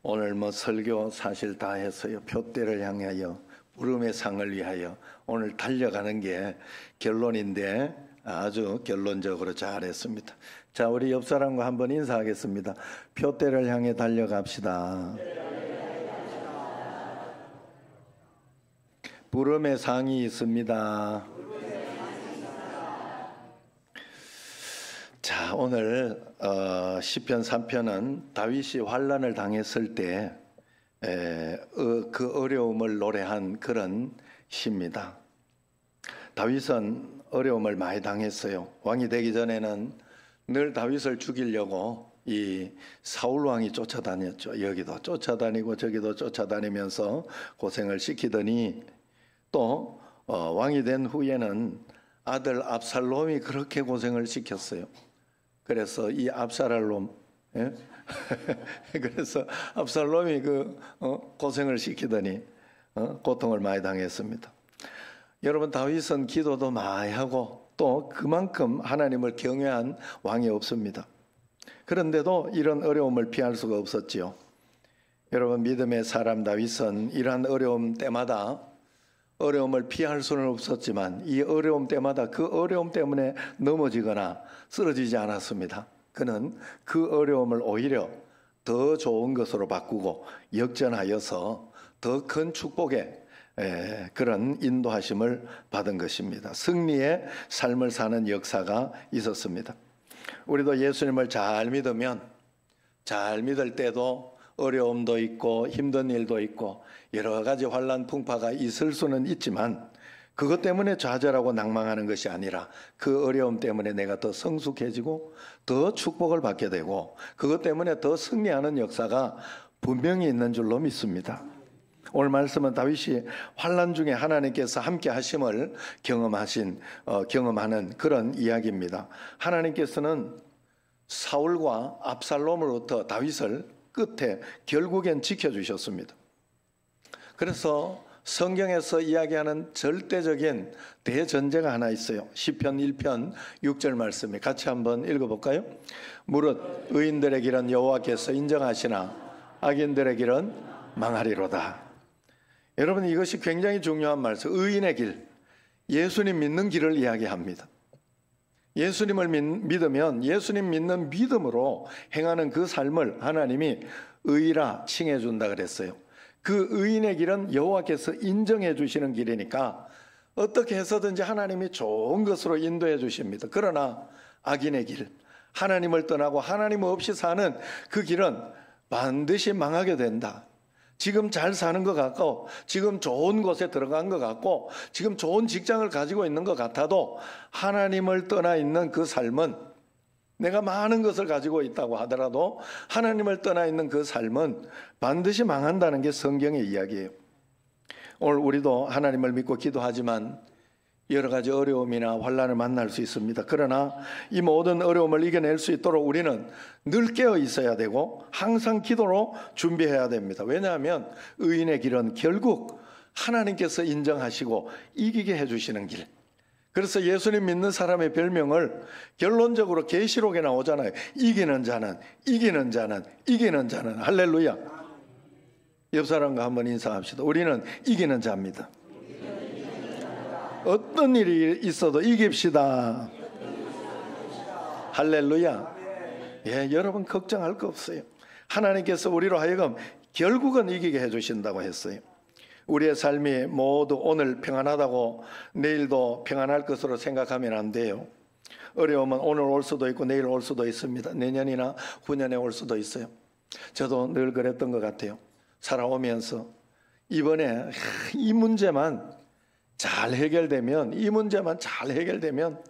오늘 뭐 설교 사실 다 했어요. 표대를 향하여, 부름의 상을 위하여 오늘 달려가는 게 결론인데 아주 결론적으로 잘했습니다. 자, 우리 옆 사람과 한번 인사하겠습니다. 표대를 향해 달려갑시다. 부름의 상이 있습니다. 자, 오늘 시편 3편은 다윗이 환난을 당했을 때 그 어려움을 노래한 그런 시입니다. 다윗은 어려움을 많이 당했어요. 왕이 되기 전에는 늘 다윗을 죽이려고 이 사울 왕이 쫓아다녔죠. 여기도 쫓아다니고 저기도 쫓아다니면서 고생을 시키더니 또 왕이 된 후에는 아들 압살롬이 그렇게 고생을 시켰어요. 그래서 이 압살롬, 예? 그래서 압살롬이 고생을 시키더니 고통을 많이 당했습니다. 여러분, 다윗은 기도도 많이 하고 또 그만큼 하나님을 경외한 왕이 없습니다. 그런데도 이런 어려움을 피할 수가 없었지요. 여러분, 믿음의 사람 다윗은 이러한 어려움 때마다 어려움을 피할 수는 없었지만 이 어려움 때마다 그 어려움 때문에 넘어지거나 쓰러지지 않았습니다. 그는 그 어려움을 오히려 더 좋은 것으로 바꾸고 역전하여서 더 큰 축복의 그런 인도하심을 받은 것입니다. 승리의 삶을 사는 역사가 있었습니다. 우리도 예수님을 잘 믿으면, 잘 믿을 때도 어려움도 있고 힘든 일도 있고 여러 가지 환난 풍파가 있을 수는 있지만 그것 때문에 좌절하고 낭망하는 것이 아니라 그 어려움 때문에 내가 더 성숙해지고 더 축복을 받게 되고 그것 때문에 더 승리하는 역사가 분명히 있는 줄로 믿습니다. 오늘 말씀은 다윗이 환난 중에 하나님께서 함께 하심을 경험하는 그런 이야기입니다. 하나님께서는 사울과 압살롬으로부터 다윗을 끝에 결국엔 지켜주셨습니다. 그래서 성경에서 이야기하는 절대적인 대전제가 하나 있어요. 시편 1편 6절 말씀에 같이 한번 읽어볼까요? 무릇 의인들의 길은 여호와께서 인정하시나 악인들의 길은 망하리로다. 여러분, 이것이 굉장히 중요한 말씀. 의인의 길, 예수님 믿는 길을 이야기합니다. 예수님을 믿으면 예수님 믿는 믿음으로 행하는 그 삶을 하나님이 의라 칭해 준다 그랬어요. 그 의인의 길은 여호와께서 인정해 주시는 길이니까 어떻게 해서든지 하나님이 좋은 것으로 인도해 주십니다. 그러나 악인의 길, 하나님을 떠나고 하나님 없이 사는 그 길은 반드시 망하게 된다. 지금 잘 사는 것 같고 지금 좋은 곳에 들어간 것 같고 지금 좋은 직장을 가지고 있는 것 같아도 하나님을 떠나 있는 그 삶은, 내가 많은 것을 가지고 있다고 하더라도 하나님을 떠나 있는 그 삶은 반드시 망한다는 게 성경의 이야기예요. 오늘 우리도 하나님을 믿고 기도하지만 여러 가지 어려움이나 환난을 만날 수 있습니다. 그러나 이 모든 어려움을 이겨낼 수 있도록 우리는 늘 깨어 있어야 되고 항상 기도로 준비해야 됩니다. 왜냐하면 의인의 길은 결국 하나님께서 인정하시고 이기게 해주시는 길. 그래서 예수님 믿는 사람의 별명을 결론적으로 계시록에 나오잖아요. 이기는 자는, 이기는 자는, 이기는 자는. 할렐루야. 옆 사람과 한번 인사합시다. 우리는 이기는 자입니다. 어떤 일이 있어도 이깁시다. 할렐루야. 예, 여러분 걱정할 거 없어요. 하나님께서 우리로 하여금 결국은 이기게 해주신다고 했어요. 우리의 삶이 모두 오늘 평안하다고 내일도 평안할 것으로 생각하면 안 돼요. 어려움은 오늘 올 수도 있고 내일 올 수도 있습니다. 내년이나 후년에 올 수도 있어요. 저도 늘 그랬던 것 같아요. 살아오면서 이번에 이 문제만 잘 해결되면, 이 문제만 잘 해결되면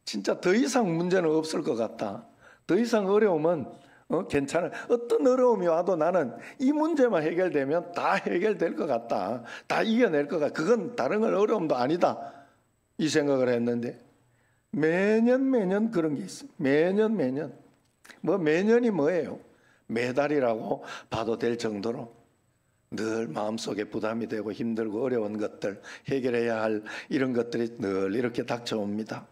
진짜 더 이상 문제는 없을 것 같다. 더 이상 어려움은 괜찮아. 어떤 어려움이 와도 나는 이 문제만 해결되면 다 해결될 것 같다. 다 이겨낼 것 같다. 그건 다른 건 어려움도 아니다. 이 생각을 했는데 매년 그런 게 있어요. 매년. 매년이 뭐예요? 매달이라고 봐도 될 정도로 늘 마음속에 부담이 되고 힘들고 어려운 것들, 해결해야 할 이런 것들이 늘 이렇게 닥쳐옵니다.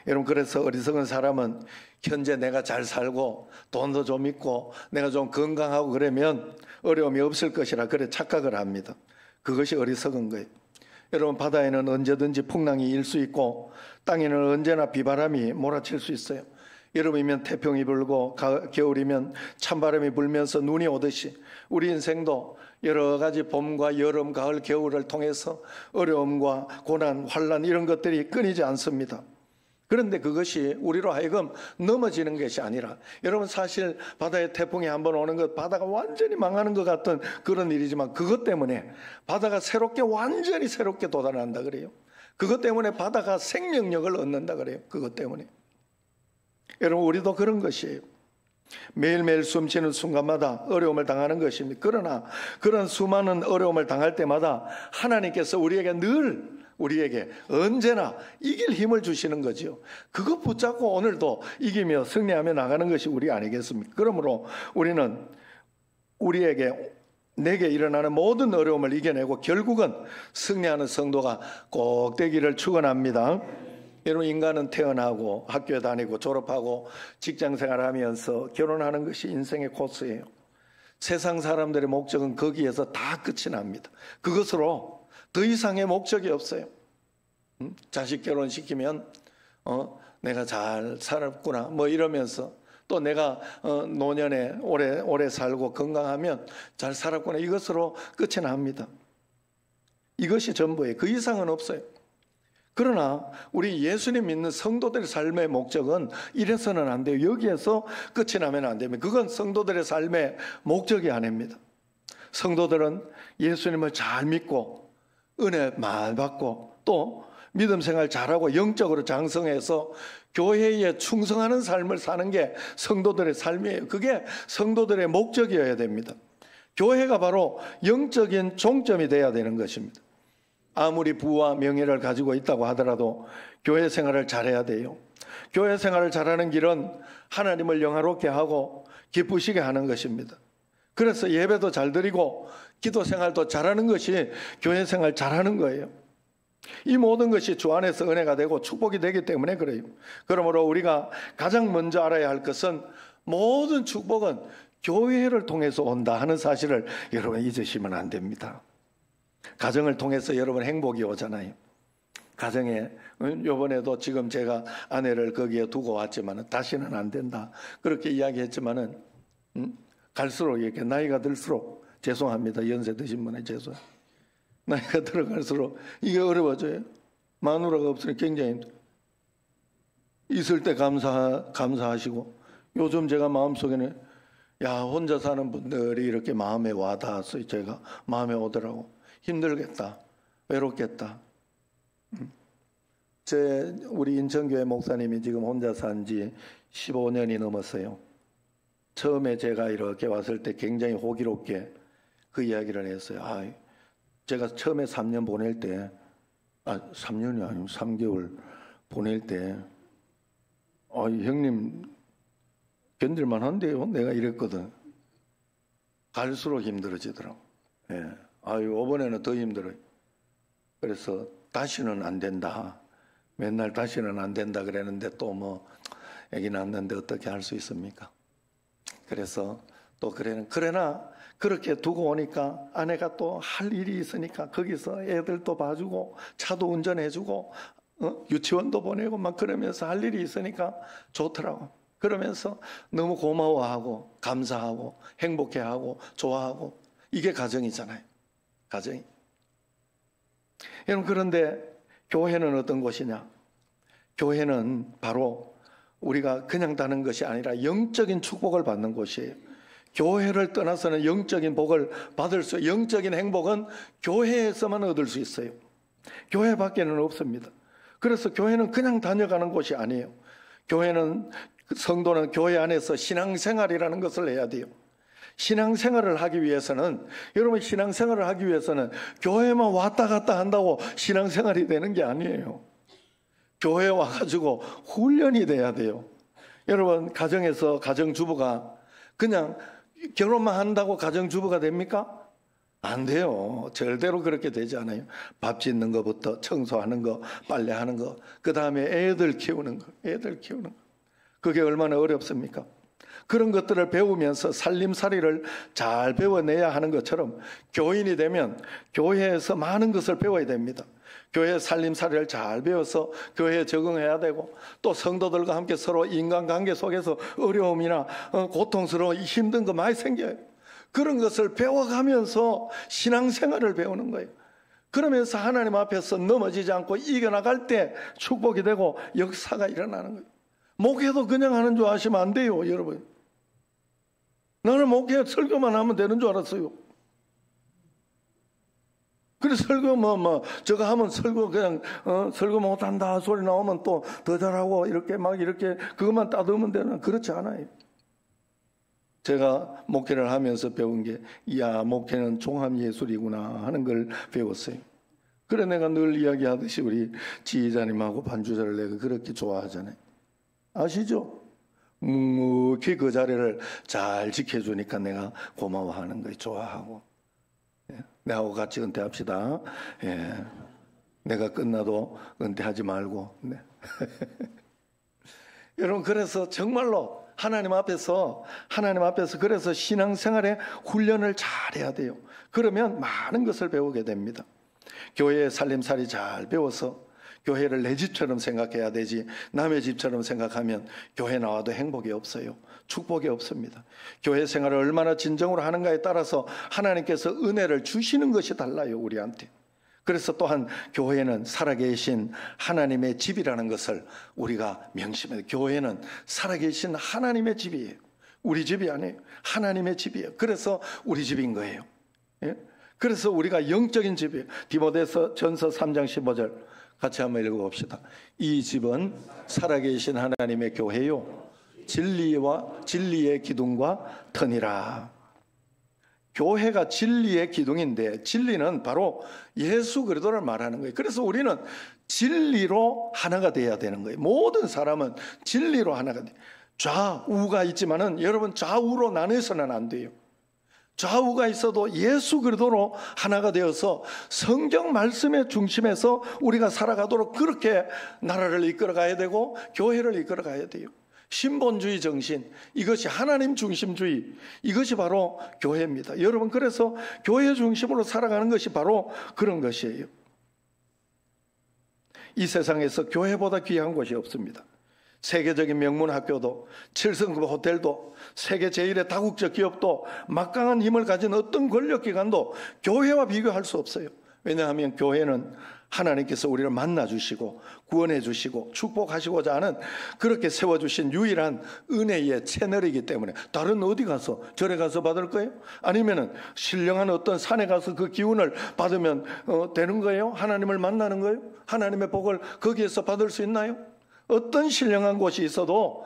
여러분, 그래서 어리석은 사람은 현재 내가 잘 살고 돈도 좀 있고 내가 좀 건강하고 그러면 어려움이 없을 것이라 그래 착각을 합니다. 그것이 어리석은 거예요. 여러분, 바다에는 언제든지 풍랑이 일 수 있고 땅에는 언제나 비바람이 몰아칠 수 있어요. 여름이면 태풍이 불고 겨울이면 찬바람이 불면서 눈이 오듯이 우리 인생도 여러 가지 봄과 여름, 가을, 겨울을 통해서 어려움과 고난, 환난 이런 것들이 끊이지 않습니다. 그런데 그것이 우리로 하여금 넘어지는 것이 아니라, 여러분, 사실 바다에 태풍이 한번 오는 것, 바다가 완전히 망하는 것 같은 그런 일이지만 그것 때문에 바다가 완전히 새롭게 돋아난다 그래요. 그것 때문에 바다가 생명력을 얻는다 그래요. 그것 때문에. 여러분, 우리도 그런 것이에요. 매일매일 숨쉬는 순간마다 어려움을 당하는 것입니다. 그러나 그런 수많은 어려움을 당할 때마다 하나님께서 우리에게 언제나 이길 힘을 주시는 거죠. 그거 붙잡고 오늘도 이기며 승리하며 나가는 것이 우리 아니겠습니까? 그러므로 우리는 내게 일어나는 모든 어려움을 이겨내고 결국은 승리하는 성도가 꼭 되기를 축원합니다. 여러분, 인간은 태어나고 학교에 다니고 졸업하고 직장생활하면서 결혼하는 것이 인생의 코스예요. 세상 사람들의 목적은 거기에서 다 끝이 납니다. 그것으로 더 이상의 목적이 없어요. 자식 결혼시키면 내가 잘 살았구나 뭐 이러면서, 또 내가 노년에 오래 살고 건강하면 잘 살았구나, 이것으로 끝이 납니다. 이것이 전부예요. 그 이상은 없어요. 그러나 우리 예수님 믿는 성도들의 삶의 목적은 이래서는 안 돼요. 여기에서 끝이 나면 안 됩니다. 그건 성도들의 삶의 목적이 아닙니다. 성도들은 예수님을 잘 믿고 은혜 많이 받고 또 믿음 생활 잘하고 영적으로 장성해서 교회에 충성하는 삶을 사는 게 성도들의 삶이에요. 그게 성도들의 목적이어야 됩니다. 교회가 바로 영적인 종점이 돼야 되는 것입니다. 아무리 부와 명예를 가지고 있다고 하더라도 교회 생활을 잘해야 돼요. 교회 생활을 잘하는 길은 하나님을 영화롭게 하고 기쁘시게 하는 것입니다. 그래서 예배도 잘 드리고 기도 생활도 잘하는 것이 교회 생활 잘하는 거예요. 이 모든 것이 주 안에서 은혜가 되고 축복이 되기 때문에 그래요. 그러므로 우리가 가장 먼저 알아야 할 것은 모든 축복은 교회를 통해서 온다 하는 사실을 여러분 잊으시면 안 됩니다. 가정을 통해서 여러분 행복이 오잖아요. 가정에 이번에도 지금 제가 아내를 거기에 두고 왔지만 다시는 안 된다 그렇게 이야기했지만은 갈수록 이렇게 나이가 들수록, 죄송합니다, 연세 드신 분에 죄송해요, 나이가 들어갈수록 이게 어려워져요. 마누라가 없으니 굉장히 힘들어요. 있을 때 감사하시고, 요즘 제가 마음속에는 혼자 사는 분들이 이렇게 마음에 와닿았어요. 제가 마음에 오더라고. 힘들겠다, 외롭겠다. 우리 인천교회 목사님이 지금 혼자 산 지 15년이 넘었어요. 처음에 제가 이렇게 왔을 때 굉장히 호기롭게 그 이야기를 했어요. 제가 처음에 3년 보낼 때, 3년이 아니고 3개월 보낼 때, 형님 견딜만 한데요, 내가 이랬거든. 갈수록 힘들어지더라고. 예. 이번에는 더 힘들어요. 그래서 다시는 안 된다. 맨날 다시는 안 된다 그랬는데 또 애기 낳았는데 어떻게 할 수 있습니까? 그래서 또 그러나 그렇게 두고 오니까 아내가 또 할 일이 있으니까 거기서 애들도 봐주고 차도 운전해주고 유치원도 보내고 막 그러면서 할 일이 있으니까 좋더라고. 그러면서 너무 고마워하고 감사하고 행복해하고 좋아하고, 이게 가정이잖아요. 가정이. 여러분, 그런데 교회는 어떤 곳이냐? 교회는 바로 우리가 그냥 다는 것이 아니라 영적인 축복을 받는 곳이에요. 교회를 떠나서는 영적인 복을 영적인 행복은 교회에서만 얻을 수 있어요. 교회 밖에는 없습니다. 그래서 교회는 그냥 다녀가는 곳이 아니에요. 성도는 교회 안에서 신앙생활이라는 것을 해야 돼요. 신앙생활을 하기 위해서는, 여러분, 신앙생활을 하기 위해서는 교회만 왔다 갔다 한다고 신앙생활이 되는 게 아니에요. 교회에 와가지고 훈련이 돼야 돼요. 여러분, 가정에서 가정주부가 그냥 결혼만 한다고 가정주부가 됩니까? 안 돼요. 절대로 그렇게 되지 않아요. 밥 짓는 것부터 청소하는 거, 빨래하는 거, 그 다음에 애들 키우는 거, 애들 키우는 거. 그게 얼마나 어렵습니까? 그런 것들을 배우면서 살림살이를 잘 배워내야 하는 것처럼 교인이 되면 교회에서 많은 것을 배워야 됩니다. 교회 살림살이를 잘 배워서 교회에 적응해야 되고, 또 성도들과 함께 서로 인간관계 속에서 어려움이나 고통스러운 힘든 거 많이 생겨요. 그런 것을 배워가면서 신앙생활을 배우는 거예요. 그러면서 하나님 앞에서 넘어지지 않고 이겨나갈 때 축복이 되고 역사가 일어나는 거예요. 목회도 그냥 하는 줄 아시면 안 돼요, 여러분. 나는 목회 설교만 하면 되는 줄 알았어요. 그래서 설교 저거 하면 설교 그냥 설교 못한다 소리 나오면 또 더 잘하고 이렇게 그것만 따두면 되는, 그렇지 않아요. 제가 목회를 하면서 배운 게, 야, 목회는 종합예술이구나 하는 걸 배웠어요. 그래 내가 늘 이야기하듯이 우리 지휘자님하고 반주자를 내가 그렇게 좋아하잖아요. 아시죠? 묵묵히 그 자리를 잘 지켜주니까 내가 고마워하는 거예요. 좋아하고. 내하고 같이 은퇴합시다. 예. 내가 끝나도 은퇴하지 말고. 네. 여러분, 그래서 정말로 하나님 앞에서 그래서 신앙생활에 훈련을 잘해야 돼요. 그러면 많은 것을 배우게 됩니다. 교회의 살림살이 잘 배워서 교회를 내 집처럼 생각해야 되지, 남의 집처럼 생각하면 교회 나와도 행복이 없어요. 축복이 없습니다. 교회 생활을 얼마나 진정으로 하는가에 따라서 하나님께서 은혜를 주시는 것이 달라요, 우리한테. 그래서 또한 교회는 살아계신 하나님의 집이라는 것을 우리가 명심해야 돼요. 교회는 살아계신 하나님의 집이에요. 우리 집이 아니에요. 하나님의 집이에요. 그래서 우리 집인 거예요. 예? 그래서 우리가 영적인 집이에요. 디모데서 전서 3장 15절 같이 한번 읽어봅시다. 이 집은 살아계신 하나님의 교회요, 진리의 기둥과 터니라. 교회가 진리의 기둥인데, 진리는 바로 예수 그리스도를 말하는 거예요. 그래서 우리는 진리로 하나가 돼야 되는 거예요. 모든 사람은 진리로 하나가 돼요. 좌우가 있지만은 여러분, 좌우로 나눠서는 안 돼요. 좌우가 있어도 예수 그리스도로 하나가 되어서 성경 말씀의 중심에서 우리가 살아가도록 그렇게 나라를 이끌어 가야 되고 교회를 이끌어 가야 돼요. 신본주의 정신, 이것이 하나님 중심주의, 이것이 바로 교회입니다. 여러분, 그래서 교회 중심으로 살아가는 것이 바로 그런 것이에요. 이 세상에서 교회보다 귀한 곳이 없습니다. 세계적인 명문 학교도, 7성급 호텔도, 세계 제1의 다국적 기업도, 막강한 힘을 가진 어떤 권력기관도 교회와 비교할 수 없어요. 왜냐하면 교회는 하나님께서 우리를 만나주시고 구원해 주시고 축복하시고자 하는, 그렇게 세워주신 유일한 은혜의 채널이기 때문에. 다른 어디 가서, 절에 가서 받을 거예요? 아니면은 신령한 어떤 산에 가서 그 기운을 받으면 되는 거예요? 하나님을 만나는 거예요? 하나님의 복을 거기에서 받을 수 있나요? 어떤 신령한 곳이 있어도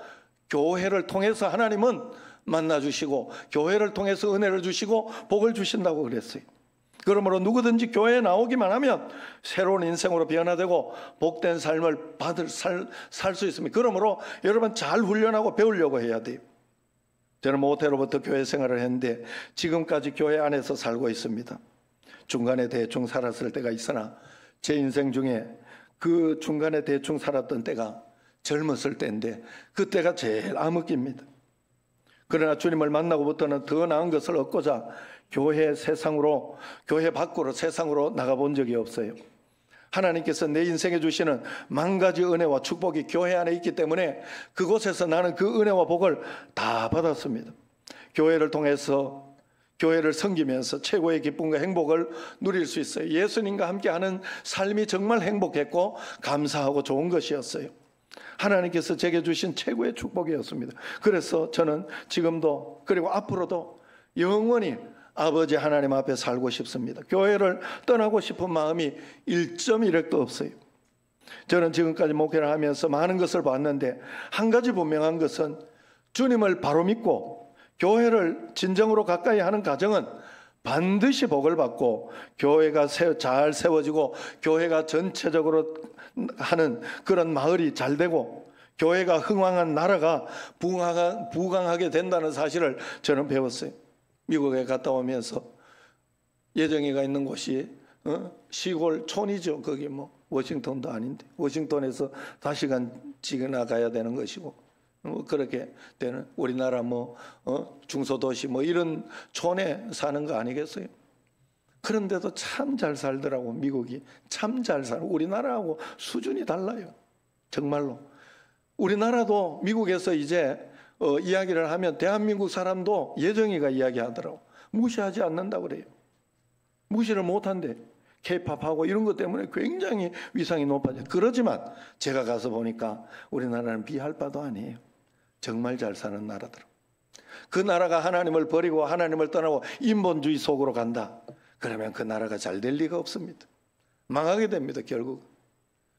교회를 통해서 하나님은 만나주시고 교회를 통해서 은혜를 주시고 복을 주신다고 그랬어요. 그러므로 누구든지 교회에 나오기만 하면 새로운 인생으로 변화되고 복된 삶을 살 수 있습니다. 그러므로 여러분, 잘 훈련하고 배우려고 해야 돼요. 저는 모태로부터 교회 생활을 했는데 지금까지 교회 안에서 살고 있습니다. 중간에 대충 살았을 때가 있으나 제 인생 중에 그 중간에 대충 살았던 때가 젊었을 때인데 그때가 제일 암흑기입니다. 그러나 주님을 만나고부터는 더 나은 것을 얻고자 교회 밖으로 세상으로 나가본 적이 없어요. 하나님께서 내 인생에 주시는 만 가지 은혜와 축복이 교회 안에 있기 때문에 그곳에서 나는 그 은혜와 복을 다 받았습니다. 교회를 통해서 교회를 섬기면서 최고의 기쁨과 행복을 누릴 수 있어요. 예수님과 함께하는 삶이 정말 행복했고 감사하고 좋은 것이었어요. 하나님께서 제게 주신 최고의 축복이었습니다. 그래서 저는 지금도 그리고 앞으로도 영원히 아버지 하나님 앞에 살고 싶습니다. 교회를 떠나고 싶은 마음이 1.1핵도 없어요. 저는 지금까지 목회를 하면서 많은 것을 봤는데 한 가지 분명한 것은 주님을 바로 믿고 교회를 진정으로 가까이 하는 가정은 반드시 복을 받고 교회가 잘 세워지고 교회가 전체적으로 하는 그런 마을이 잘 되고 교회가 흥왕한 나라가 부강하게 된다는 사실을 저는 배웠어요. 미국에 갔다 오면서 예정이가 있는 곳이 시골 촌이죠. 거기 뭐 워싱턴도 아닌데 워싱턴에서 5시간 지나가야 되는 것이고 그렇게 되는 우리나라 뭐 중소도시 뭐 이런 촌에 사는 거 아니겠어요? 그런데도 참 잘 살더라고. 미국이 참 잘 살고 우리나라하고 수준이 달라요. 정말로. 우리나라도 미국에서 이제 이야기를 하면 대한민국 사람도 예정이가 이야기하더라고. 무시하지 않는다고 그래요. 무시를 못한대. K-팝하고 이런 것 때문에 굉장히 위상이 높아져. 그러지만 제가 가서 보니까 우리나라는 비할 바도 아니에요. 정말 잘 사는 나라더라고. 그 나라가 하나님을 버리고 하나님을 떠나고 인본주의 속으로 간다. 그러면 그 나라가 잘 될 리가 없습니다. 망하게 됩니다, 결국.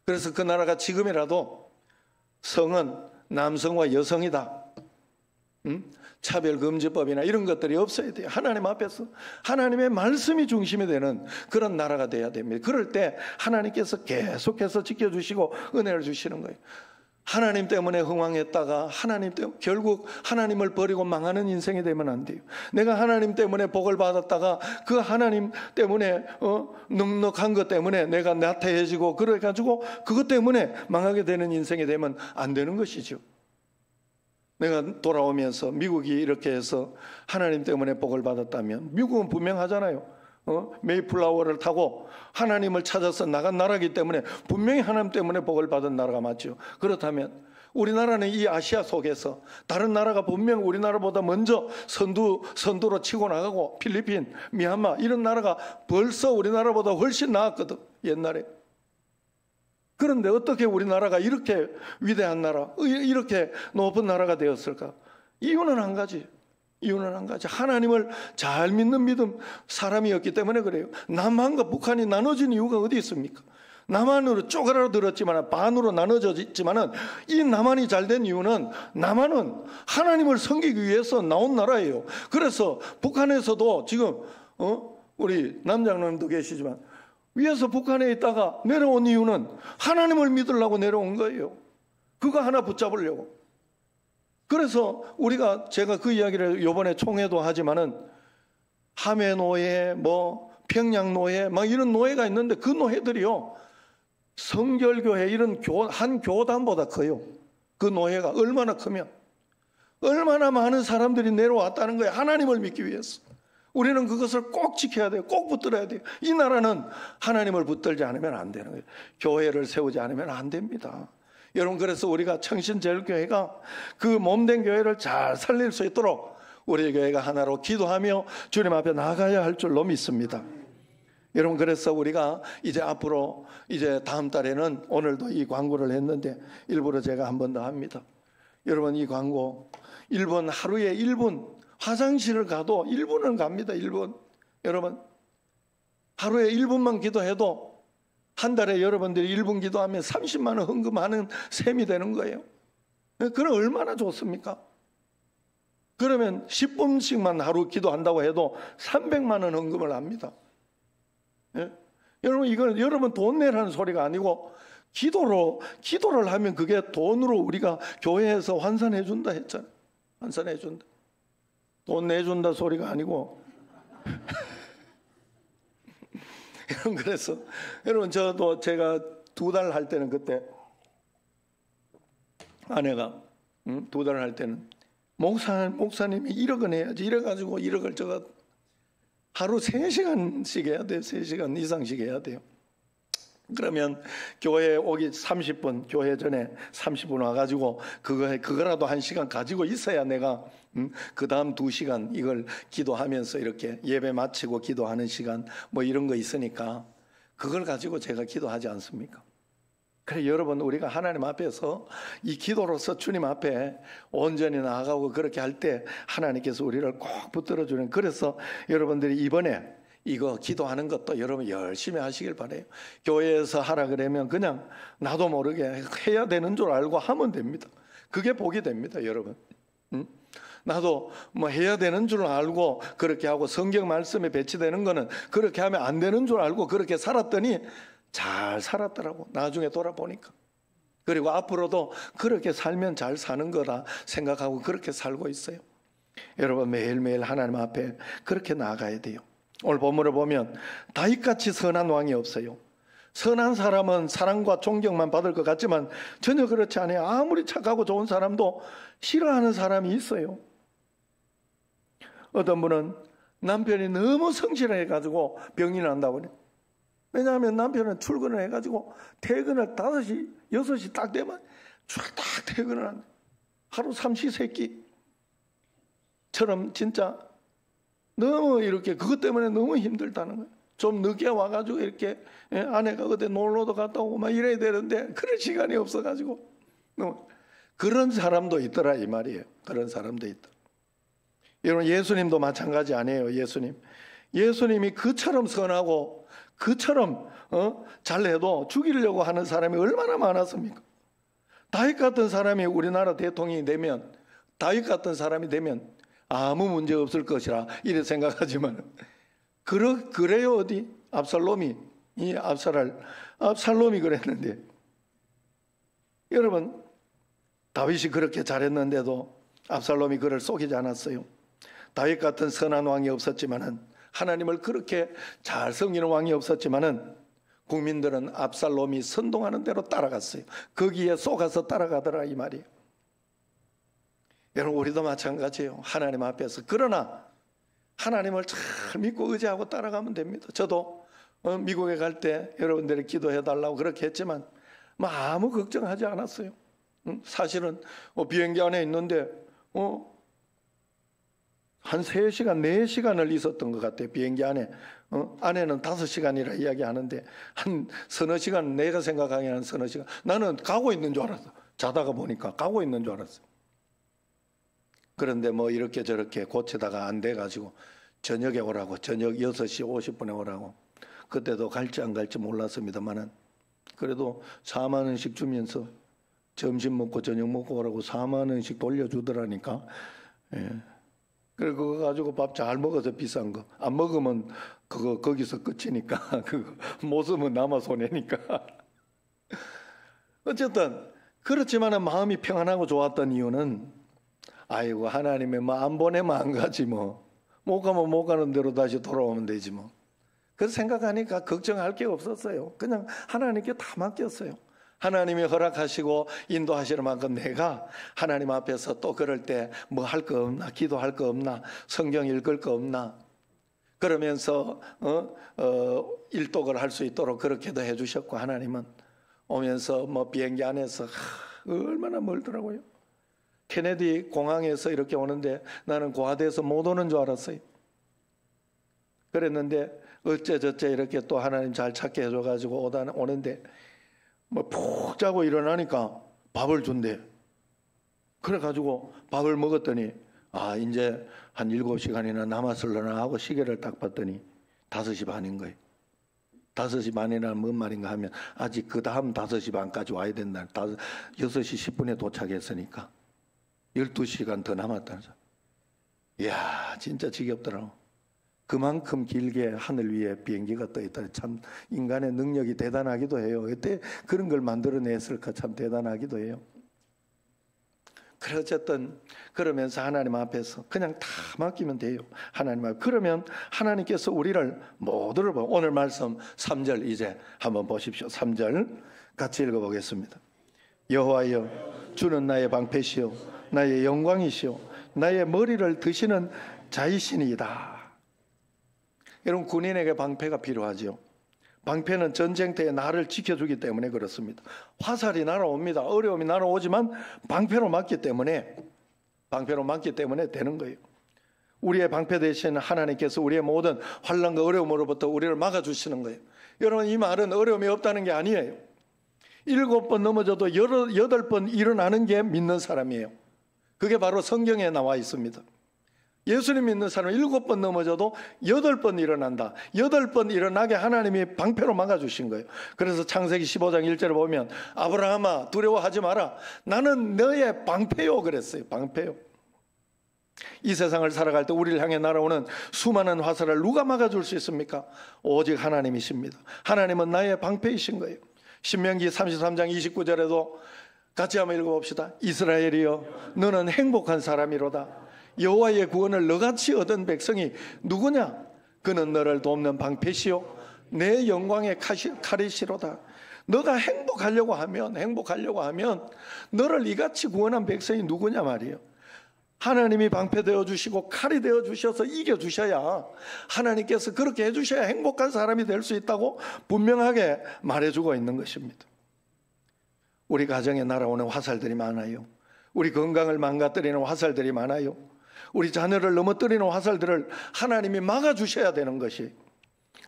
그래서 그 나라가 지금이라도 성은 남성과 여성이다. 차별금지법이나 이런 것들이 없어야 돼요. 하나님 앞에서 하나님의 말씀이 중심이 되는 그런 나라가 돼야 됩니다. 그럴 때 하나님께서 계속해서 지켜주시고 은혜를 주시는 거예요. 하나님 때문에 흥황했다가 하나님 때문에 결국 하나님을 버리고 망하는 인생이 되면 안 돼요. 내가 하나님 때문에 복을 받았다가 그 하나님 때문에 넉넉한 것 때문에 내가 나태해지고 그래가지고 그것 때문에 망하게 되는 인생이 되면 안 되는 것이죠. 내가 돌아오면서 미국이 이렇게 해서 하나님 때문에 복을 받았다면 미국은 분명하잖아요. 메이플라워를 타고 하나님을 찾아서 나간 나라이기 때문에 분명히 하나님 때문에 복을 받은 나라가 맞죠. 그렇다면 우리나라는 이 아시아 속에서 다른 나라가 분명 우리나라보다 먼저 선두로 치고 나가고 필리핀, 미얀마 이런 나라가 벌써 우리나라보다 훨씬 나았거든 옛날에. 그런데 어떻게 우리나라가 이렇게 위대한 나라, 이렇게 높은 나라가 되었을까? 이유는 한 가지. 하나님을 잘 믿는 믿음 사람이었기 때문에 그래요. 남한과 북한이 나눠진 이유가 어디 있습니까? 남한으로 쪼그라들었지만 반으로 나눠졌지만 이 남한이 잘된 이유는 남한은 하나님을 섬기기 위해서 나온 나라예요. 그래서 북한에서도 지금 우리 남장로님도 계시지만 위에서 북한에 있다가 내려온 이유는 하나님을 믿으려고 내려온 거예요. 그거 하나 붙잡으려고. 그래서 제가 그 이야기를 이번에 총회도 하지만은 하매 노예, 뭐 평양 노예, 막 이런 노예가 있는데 그 노예들이요 성결교회 이런 한 교단보다 커요. 그 노예가 얼마나 크면 얼마나 많은 사람들이 내려왔다는 거예요. 하나님을 믿기 위해서. 우리는 그것을 꼭 지켜야 돼요. 꼭 붙들어야 돼요. 이 나라는 하나님을 붙들지 않으면 안 되는 거예요. 교회를 세우지 않으면 안 됩니다. 여러분, 그래서 우리가 청신제일교회가 그 몸된 교회를 잘 살릴 수 있도록 우리 교회가 하나로 기도하며 주님 앞에 나가야 할 줄로 믿습니다. 여러분, 그래서 우리가 이제 앞으로 이제 다음 달에는 오늘도 이 광고를 했는데 일부러 제가 한 번 더 합니다. 여러분, 이 광고 1분 하루에 1분 화장실을 가도 1분은 갑니다. 1분. 여러분, 하루에 1분만 기도해도 한 달에 여러분들이 1분 기도하면 30만 원 헌금하는 셈이 되는 거예요. 그럼 얼마나 좋습니까? 그러면 10분씩만 하루 기도한다고 해도 300만 원 헌금을 합니다. 예? 여러분, 이건 여러분 돈 내라는 소리가 아니고 기도를 하면 그게 돈으로 우리가 교회에서 환산해 준다 했잖아요. 환산해 준다. 돈 내준다 소리가 아니고 여러분, 그래서 여러분, 저도 제가 2달 할 때는 그때 아내가 2달 할 때는 목사님이 1억은 해야지 이래가지고 1억을 제가 하루 3시간씩 해야 돼요. 3시간 이상씩 해야 돼요. 그러면 교회 오기 30분, 교회 전에 30분 와가지고 그거라도 1시간 가지고 있어야 내가 그 다음 2시간 이걸 기도하면서 이렇게 예배 마치고 기도하는 시간 뭐 이런 거 있으니까 그걸 가지고 제가 기도하지 않습니까? 그래, 여러분, 우리가 하나님 앞에서 이 기도로서 주님 앞에 온전히 나아가고 그렇게 할 때 하나님께서 우리를 꼭 붙들어주는, 그래서 여러분들이 이번에 이거 기도하는 것도 여러분 열심히 하시길 바라요. 교회에서 하라 그러면 그냥 나도 모르게 해야 되는 줄 알고 하면 됩니다. 그게 복이 됩니다, 여러분. 나도 뭐 해야 되는 줄 알고 그렇게 하고 성경 말씀에 배치되는 거는 그렇게 하면 안 되는 줄 알고 그렇게 살았더니 잘 살았더라고, 나중에 돌아보니까. 그리고 앞으로도 그렇게 살면 잘 사는 거라 생각하고 그렇게 살고 있어요. 여러분, 매일매일 하나님 앞에 그렇게 나아가야 돼요. 오늘 본문을 보면 다윗같이 선한 왕이 없어요. 선한 사람은 사랑과 존경만 받을 것 같지만 전혀 그렇지 않아요. 아무리 착하고 좋은 사람도 싫어하는 사람이 있어요. 어떤 분은 남편이 너무 성실해가지고 병이 난다고 그래요. 왜냐하면 남편은 출근을 해가지고 퇴근을 5시, 6시 딱 되면 딱 퇴근을 한다. 하루 삼시세끼처럼 진짜 너무 이렇게 그것 때문에 너무 힘들다는 거예요. 좀 늦게 와가지고 이렇게 아내가 어디 놀러도 갔다 오고 막 이래야 되는데 그럴 시간이 없어가지고 그런 사람도 있더라 이 말이에요. 그런 사람도 있다. 여러분 예수님도 마찬가지 아니에요. 예수님이 그처럼 선하고 그처럼 잘해도 죽이려고 하는 사람이 얼마나 많았습니까? 다윗 같은 사람이 우리나라 대통령이 되면 다윗 같은 사람이 되면 아무 문제 없을 것이라 이래 생각하지만 그래요 어디? 압살롬이 그랬는데 여러분 다윗이 그렇게 잘했는데도 압살롬이 그를 속이지 않았어요. 다윗 같은 선한 왕이 없었지만은 하나님을 그렇게 잘 섬기는 왕이 없었지만은 국민들은 압살롬이 선동하는 대로 따라갔어요. 거기에 속아서 따라가더라 이 말이에요. 여러분 우리도 마찬가지예요. 하나님 앞에서 그러나 하나님을 잘 믿고 의지하고 따라가면 됩니다. 저도 미국에 갈 때 여러분들이 기도해 달라고 그렇게 했지만 아무 걱정하지 않았어요. 사실은 비행기 안에 있는데 한 3시간, 4시간을 있었던 것 같아요. 비행기 안에. 안에는 5시간이라 이야기하는데 한 서너 시간, 내가 생각하기에는 한 서너 시간. 나는 가고 있는 줄 알았어. 자다가 보니까 가고 있는 줄 알았어. 그런데 이렇게 저렇게 고치다가 안 돼가지고 저녁에 오라고, 저녁 6시 50분에 오라고. 그때도 갈지 안 갈지 몰랐습니다만은 그래도 4만 원씩 주면서 점심 먹고 저녁 먹고 오라고 4만 원씩 돌려주더라니까. 예. 그리고 그거 가지고 밥 잘 먹어서 비싼 거. 안 먹으면 그거 거기서 끝이니까. 그거 못 쓰면 남아 손해니까. 어쨌든 그렇지만은 마음이 평안하고 좋았던 이유는 아이고 하나님의 안 보내면 안 가지 뭐. 못 가면 못 가는 대로 다시 돌아오면 되지 뭐. 그래서 생각하니까 걱정할 게 없었어요. 그냥 하나님께 다 맡겼어요. 하나님이 허락하시고 인도하시는 만큼 내가 하나님 앞에서 또 그럴 때 뭐 할 거 없나, 기도할 거 없나, 성경 읽을 거 없나 그러면서 일독을 할 수 있도록 그렇게도 해주셨고 하나님은 오면서 비행기 안에서 얼마나 멀더라고요. 케네디 공항에서 이렇게 오는데 나는 고아돼서 못 오는 줄 알았어요. 그랬는데 어째저째 이렇게 또 하나님 잘 찾게 해줘가지고 오는데 푹 자고 일어나니까 밥을 준대. 그래가지고 밥을 먹었더니 이제 한 7시간이나 남았을려나 하고 시계를 딱 봤더니 5시 반인 거예요. 5시 반이나 뭔 말인가 하면 아직 그 다음 5시 반까지 와야 된다. 6시 10분에 도착했으니까 12시간 더 남았다는 소리. 이야 진짜 지겹더라고. 그만큼 길게 하늘 위에 비행기가 떠 있다. 참 인간의 능력이 대단하기도 해요. 그때 그런 걸 만들어냈을까 참 대단하기도 해요. 그래 어쨌든 그러면서 하나님 앞에서 그냥 다 맡기면 돼요. 하나님 앞에. 그러면 하나님께서 우리를 모두를 보고 오늘 말씀 3절 이제 한번 보십시오. 3절 같이 읽어보겠습니다. 여호와여 주는 나의 방패시오 나의 영광이시오 나의 머리를 드시는 자이시니이다. 여러분 군인에게 방패가 필요하죠. 방패는 전쟁터에 나를 지켜주기 때문에 그렇습니다. 화살이 날아옵니다. 어려움이 날아오지만 방패로 막기 때문에 되는 거예요. 우리의 방패 대신 하나님께서 우리의 모든 환난과 어려움으로부터 우리를 막아주시는 거예요. 여러분 이 말은 어려움이 없다는 게 아니에요. 7번 넘어져도 8번 일어나는 게 믿는 사람이에요. 그게 바로 성경에 나와 있습니다. 예수님 믿는 사람은 7번 넘어져도 8번 일어난다. 8번 일어나게 하나님이 방패로 막아주신 거예요. 그래서 창세기 15장 1절에 보면 아브라함아 두려워하지 마라. 나는 너의 방패요 그랬어요. 방패요. 이 세상을 살아갈 때 우리를 향해 날아오는 수많은 화살을 누가 막아줄 수 있습니까? 오직 하나님이십니다. 하나님은 나의 방패이신 거예요. 신명기 33장 29절에도 같이 한번 읽어봅시다. 이스라엘이여 너는 행복한 사람이로다. 여호와의 구원을 너같이 얻은 백성이 누구냐? 그는 너를 돕는 방패시요 내 영광의 칼이시로다. 너가 행복하려고 하면 너를 이같이 구원한 백성이 누구냐 말이에요. 하나님이 방패 되어주시고 칼이 되어주셔서 이겨주셔야, 하나님께서 그렇게 해주셔야 행복한 사람이 될 수 있다고 분명하게 말해주고 있는 것입니다. 우리 가정에 날아오는 화살들이 많아요. 우리 건강을 망가뜨리는 화살들이 많아요. 우리 자녀를 넘어뜨리는 화살들을 하나님이 막아주셔야 되는 것이,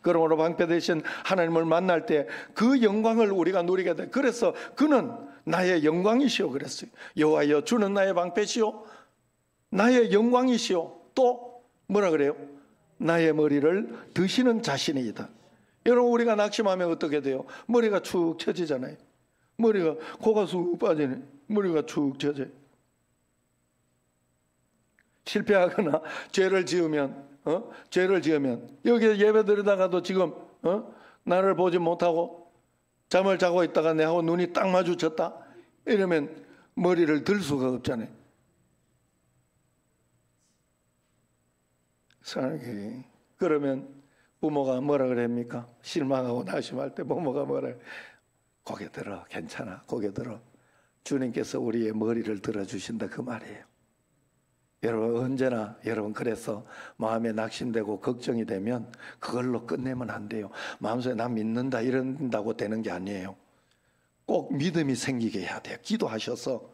그러므로 방패 되신 하나님을 만날 때 그 영광을 우리가 누리게 돼. 그래서 그는 나의 영광이시오 그랬어요. 여호와여 주는 나의 방패시오 나의 영광이시오. 또 뭐라 그래요? 나의 머리를 드시는 자신이다. 여러분, 우리가 낙심하면 어떻게 돼요? 머리가 축 처지잖아요. 머리가, 코가 쑥 빠지네. 머리가 축 처져요. 실패하거나 죄를 지으면 여기 예배 드리다가도 지금 나를 보지 못하고 잠을 자고 있다가 내하고 눈이 딱 마주쳤다 이러면 머리를 들 수가 없잖아요. 그러면 부모가 뭐라 그럽니까? 실망하고 낙심할 때 부모가 뭐라 그래요? 고개 들어, 괜찮아, 고개 들어. 주님께서 우리의 머리를 들어주신다 그 말이에요. 여러분, 언제나 여러분 그래서 마음에 낙심되고 걱정이 되면 그걸로 끝내면 안 돼요. 마음속에 나 믿는다 이런다고 되는 게 아니에요. 꼭 믿음이 생기게 해야 돼요. 기도하셔서.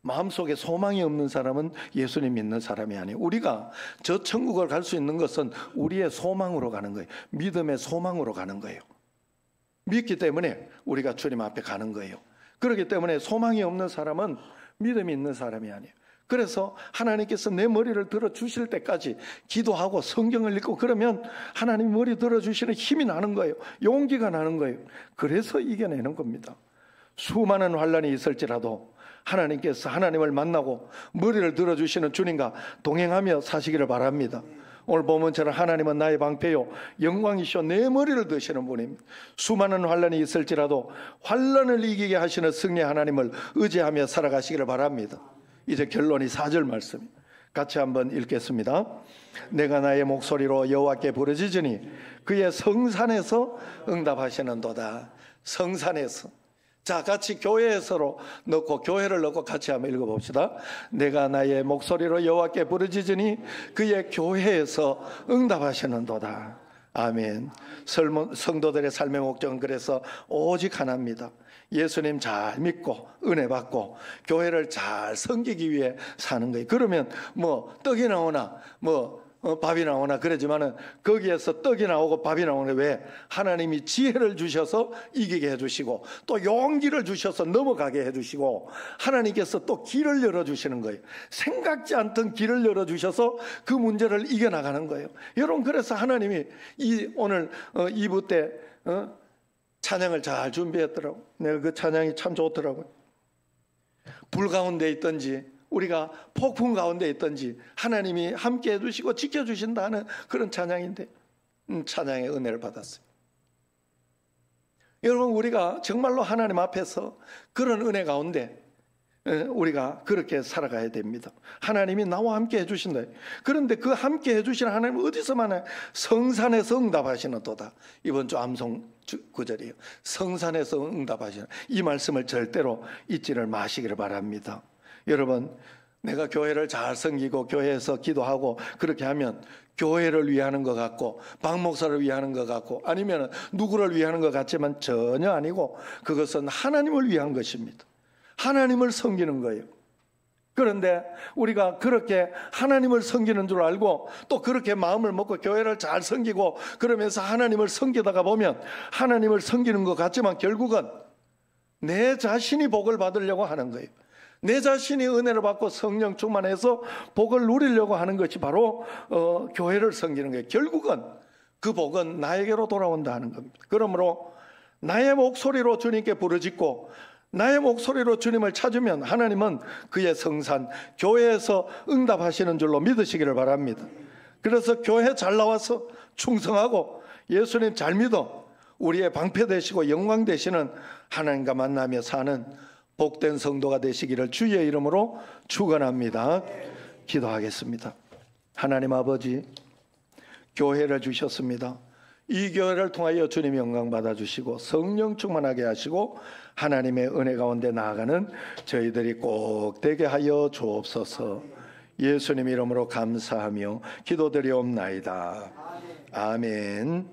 마음속에 소망이 없는 사람은 예수님 믿는 사람이 아니에요. 우리가 저 천국을 갈 수 있는 것은 우리의 소망으로 가는 거예요. 믿음의 소망으로 가는 거예요. 믿기 때문에 우리가 주님 앞에 가는 거예요. 그렇기 때문에 소망이 없는 사람은 믿음이 있는 사람이 아니에요. 그래서 하나님께서 내 머리를 들어주실 때까지 기도하고 성경을 읽고 그러면 하나님 머리 들어주시는 힘이 나는 거예요. 용기가 나는 거예요. 그래서 이겨내는 겁니다. 수많은 환난이 있을지라도 하나님께서 하나님을 만나고 머리를 들어주시는 주님과 동행하며 사시기를 바랍니다. 오늘 본문처럼 하나님은 나의 방패요 영광이시오 내 머리를 드시는 분입니다. 수많은 환난이 있을지라도 환난을 이기게 하시는 승리의 하나님을 의지하며 살아가시기를 바랍니다. 이제 결론이 4절 말씀 같이 한번 읽겠습니다. 내가 나의 목소리로 여호와께 부르짖으니 그의 성산에서 응답하시는도다. 성산에서. 자, 같이 교회에서로 넣고 교회를 넣고 같이 한번 읽어봅시다. 내가 나의 목소리로 여호와께 부르짖으니 그의 교회에서 응답하시는도다. 아멘. 성도들의 삶의 목적은 그래서 오직 하나입니다. 예수님 잘 믿고 은혜 받고 교회를 잘 섬기기 위해 사는 거예요. 그러면 뭐 떡이 나오나 밥이 나오나 그러지만은 거기에서 떡이 나오고 밥이 나오는 왜? 하나님이 지혜를 주셔서 이기게 해주시고 또 용기를 주셔서 넘어가게 해주시고 하나님께서 또 길을 열어주시는 거예요. 생각지 않던 길을 열어주셔서 그 문제를 이겨나가는 거예요. 여러분, 그래서 하나님이 오늘 2부 때 찬양을 잘 준비했더라고. 내가 그 찬양이 참 좋더라고요. 불 가운데 있든지 우리가 폭풍 가운데 있든지 하나님이 함께 해주시고 지켜주신다 하는 그런 찬양인데 찬양의 은혜를 받았어요. 여러분, 우리가 정말로 하나님 앞에서 그런 은혜 가운데 우리가 그렇게 살아가야 됩니다. 하나님이 나와 함께 해주신다. 그런데 그 함께 해주시는 하나님은 어디서 만나요? 성산에서 응답하시는도다. 이번 주 암송 구절이에요. 성산에서 응답하시는, 이 말씀을 절대로 잊지를 마시기를 바랍니다. 여러분, 내가 교회를 잘 섬기고 교회에서 기도하고 그렇게 하면 교회를 위하는 것 같고 박 목사를 위하는 것 같고 아니면 누구를 위하는 것 같지만 전혀 아니고 그것은 하나님을 위한 것입니다. 하나님을 섬기는 거예요. 그런데 우리가 그렇게 하나님을 섬기는 줄 알고 또 그렇게 마음을 먹고 교회를 잘 섬기고 그러면서 하나님을 섬기다가 보면 하나님을 섬기는 것 같지만 결국은 내 자신이 복을 받으려고 하는 거예요. 내 자신이 은혜를 받고 성령 충만해서 복을 누리려고 하는 것이 바로 교회를 섬기는 거예요. 결국은 그 복은 나에게로 돌아온다 하는 겁니다. 그러므로 나의 목소리로 주님께 부르짖고 나의 목소리로 주님을 찾으면 하나님은 그의 성산 교회에서 응답하시는 줄로 믿으시기를 바랍니다. 그래서 교회 잘 나와서 충성하고 예수님 잘 믿어 우리의 방패 되시고 영광 되시는 하나님과 만나며 사는 복된 성도가 되시기를 주의 이름으로 축원합니다. 기도하겠습니다. 하나님 아버지, 교회를 주셨습니다. 이 교회를 통하여 주님 영광 받아주시고 성령 충만하게 하시고 하나님의 은혜 가운데 나아가는 저희들이 꼭 되게 하여 주옵소서. 예수님 이름으로 감사하며 기도드리옵나이다. 아멘.